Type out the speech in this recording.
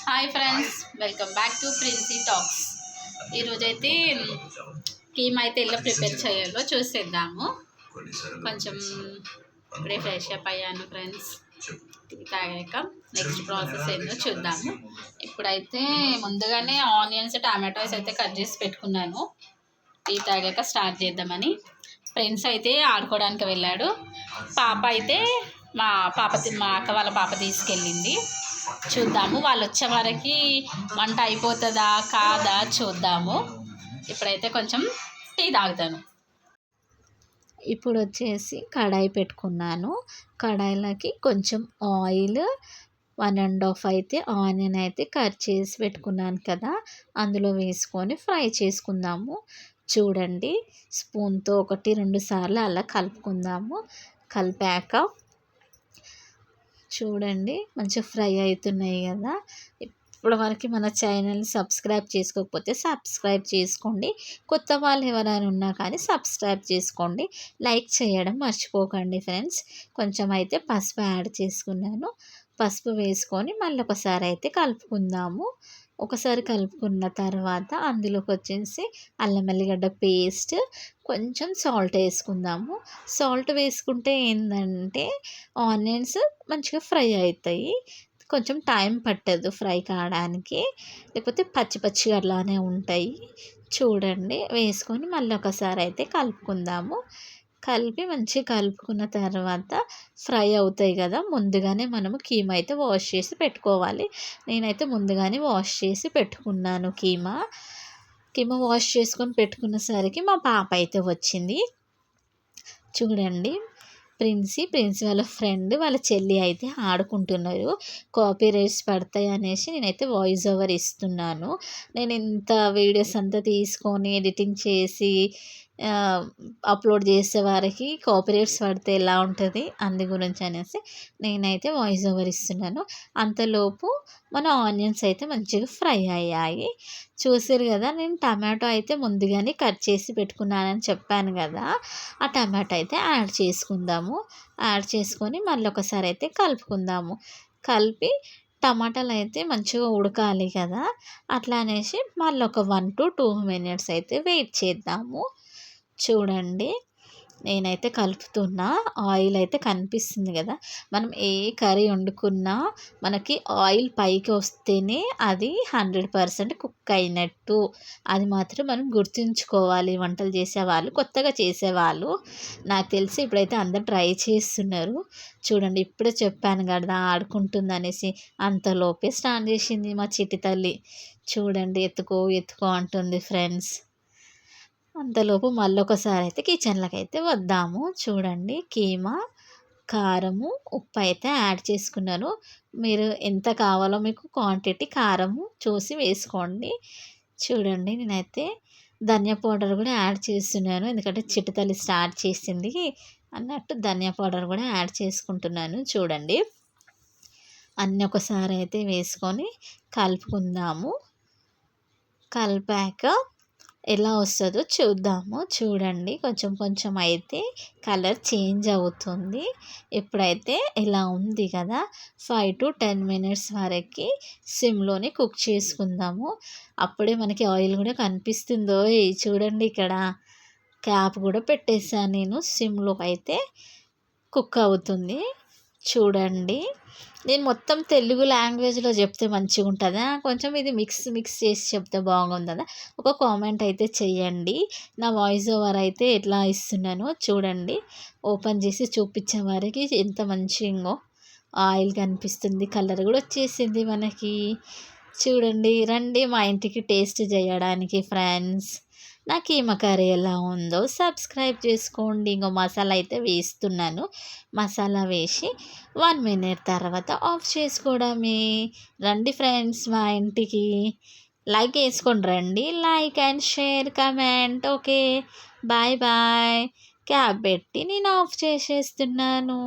Hi friends, welcome back to Princy talks. ఈరోజైతే KEAM అయితే ఎలా ప్రిపేర్ చేయాలో చూసేద్దాము. కొంచెం ఇప్పుడే ఫ్రెష్ అప్ అయ్యాను ఫ్రెండ్స్. టీ తాగాక నెక్స్ట్ ప్రాసెస్ ఏందో చూద్దాము. ఇప్పుడైతే ముందుగానే ఆనియన్స్ టమాటోస్ అయితే కట్ చేసి పెట్టుకున్నాను. టీ తాగాక స్టార్ట్ చేద్దామని. ఫ్రెండ్స్ అయితే ఆడుకోవడానికి వెళ్ళాడు. పాప అయితే మా అక్క వాళ్ళ పాప తీసుకెళ్ళింది. చూద్దాము వాళ్ళు వచ్చే వరకు వంట అయిపోతుందా కాదా చూద్దాము. ఇప్పుడైతే కొంచెం టీ తాగుతాను. ఇప్పుడు వచ్చేసి కడాయి పెట్టుకున్నాను. కడాయిలోకి కొంచెం ఆయిల్, 1.5 అయితే ఆనియన్ అయితే కట్ చేసి పెట్టుకున్నాను కదా, అందులో వేసుకొని ఫ్రై చేసుకుందాము. చూడండి, స్పూన్తో 1-2 సార్లు అలా కలుపుకుందాము. కలిపాక చూడండి మంచిగా ఫ్రై అవుతున్నాయి కదా. ఇప్పుడు వరకు మన ఛానల్ని సబ్స్క్రైబ్ చేసుకోకపోతే సబ్స్క్రైబ్ చేసుకోండి. కొత్త వాళ్ళు ఎవరైనా ఉన్నా కానీ సబ్స్క్రైబ్ చేసుకోండి. లైక్ చేయడం మర్చిపోకండి ఫ్రెండ్స్. కొంచెం అయితే పసుపు యాడ్ చేసుకున్నాను. పసుపు వేసుకొని మళ్ళీ ఒకసారి అయితే కలుపుకుందాము. ఒకసారి కలుపుకున్న తర్వాత అందులోకి వచ్చేసి అల్లం వెల్లిగడ్డ పేస్ట్, కొంచెం సాల్ట్ వేసుకుందాము. సాల్ట్ వేసుకుంటే ఏంటంటే ఆనియన్స్ మంచిగా ఫ్రై అవుతాయి. కొంచెం టైం పట్టదు ఫ్రై కావడానికి, లేకపోతే పచ్చి పచ్చిగా అలానే ఉంటాయి. చూడండి, వేసుకొని మళ్ళీ ఒకసారి అయితే కలుపుకుందాము. కలిపి మంచిగా కలుపుకున్న తర్వాత ఫ్రై అవుతాయి కదా, ముందుగానే మనము కీమా అయితే వాష్ చేసి పెట్టుకోవాలి. నేనైతే ముందుగానే వాష్ చేసి పెట్టుకున్నాను. కీమా వాష్ చేసుకొని పెట్టుకునేసరికి మా పాప అయితే వచ్చింది. చూడండి, ప్రిన్సీ వాళ్ళ ఫ్రెండ్ వాళ్ళ చెల్లి అయితే ఆడుకుంటున్నారు. కాపీ రైట్స్ పడతాయి అనేసి నేనైతే వాయిస్ ఓవర్ ఇస్తున్నాను. నేను ఇంత వీడియోస్ అంతా తీసుకొని ఎడిటింగ్ చేసి అప్లోడ్ చేసే వారికి కాపీరైట్స్ పడితే ఎలా ఉంటుంది, అందు గురించి అనేసి నేనైతే వాయిస్ ఓవర్ ఇస్తున్నాను. అంతలోపు మన ఆనియన్స్ అయితే మంచిగా ఫ్రై అయ్యాయి. చూసారు కదా, నేను టమాటో అయితే ముందుగానే కట్ చేసి పెట్టుకున్నానని చెప్పాను కదా, ఆ టమాటో అయితే యాడ్ చేసుకుందాము. యాడ్ చేసుకొని మళ్ళీ ఒకసారి అయితే కలుపుకుందాము. కలిపి టమాటాలు అయితే మంచిగా ఉడకాలి కదా, అట్లా అనేసి మళ్ళీ ఒక 1 to 2 minutes అయితే వెయిట్ చేద్దాము. చూడండి, నేనైతే కలుపుతున్నా. ఆయిల్ అయితే కనిపిస్తుంది కదా, మనం ఏ కర్రీ వండుకున్నా మనకి ఆయిల్ పైకి వస్తేనే అది 100% కుక్ అయినట్టు. అది మాత్రం మనం గుర్తుంచుకోవాలి. వంటలు చేసేవాళ్ళు, కొత్తగా చేసేవాళ్ళు, నాకు తెలిసి ఇప్పుడైతే అందరు ట్రై చేస్తున్నారు. చూడండి, ఇప్పుడే చెప్పాను కదా ఆడుకుంటుంది అనేసి, అంతలోపే స్టార్ట్ చేసింది మా చిట్టి తల్లి. చూడండి, ఎత్తుకో అంటుంది ఫ్రెండ్స్. అంతలోపు మళ్ళీ ఒకసారి అయితే కిచెన్లోకి అయితే వద్దాము. చూడండి, కీమా, కారము, ఉప్పు అయితే యాడ్ చేసుకున్నాను. మీరు ఎంత కావాలో మీకు క్వాంటిటీ కారము చూసి వేసుకోండి. చూడండి, నేనైతే ధనియా పౌడర్ కూడా యాడ్ చేస్తున్నాను, ఎందుకంటే చిట్టుతల్లి స్టార్ట్ చేసింది అన్నట్టు ధనియా పౌడర్ కూడా యాడ్ చేసుకుంటున్నాను. చూడండి, అన్నీ ఒకసారి అయితే వేసుకొని కలుపుకుందాము. కలిపాక ఎలా వస్తుందో చూద్దాము. చూడండి, కొంచెం అయితే కలర్ చేంజ్ అవుతుంది. ఇప్పుడైతే ఇలా ఉంది కదా, 5 to 10 minutes వరకు సిమ్లోనే కుక్ చేసుకుందాము. అప్పుడే మనకి ఆయిల్ కూడా కనిపిస్తుందో చూడండి, ఇక్కడ క్యాప్ కూడా పెట్టేసాను నేను. సిమ్లో అయితే కుక్ అవుతుంది. చూడండి, నేను మొత్తం తెలుగు లాంగ్వేజ్లో చెప్తే మంచిగా ఉంటుందా, కొంచెం ఇది మిక్స్ చేసి చెప్తే బాగుంటుందా, ఒక కామెంట్ అయితే చెయ్యండి. నా వాయిస్ ఓవర్ అయితే ఎట్లా ఇస్తున్నానో చూడండి. ఓపెన్ చేసి చూపించే వారికి ఎంత మంచిగా ఆయిల్ కనిపిస్తుంది, కలర్ కూడా వచ్చేసింది మనకి. చూడండి, రండి మా ఇంటికి టేస్ట్ చేయడానికి ఫ్రెండ్స్. నా కీమా కర్రీ ఎలా ఉందో సబ్స్క్రైబ్ చేసుకోండి. ఇంకో మసాలా అయితే వేస్తున్నాను. మసాలా వేసి 1 minute తర్వాత ఆఫ్ చేసుకోవడమే. రండి ఫ్రెండ్స్ మా ఇంటికి. లైక్ వేసుకోండి, రండి. Like and share, comment. Okay, bye bye. Cap పెట్టి నేను ఆఫ్ చేసేస్తున్నాను.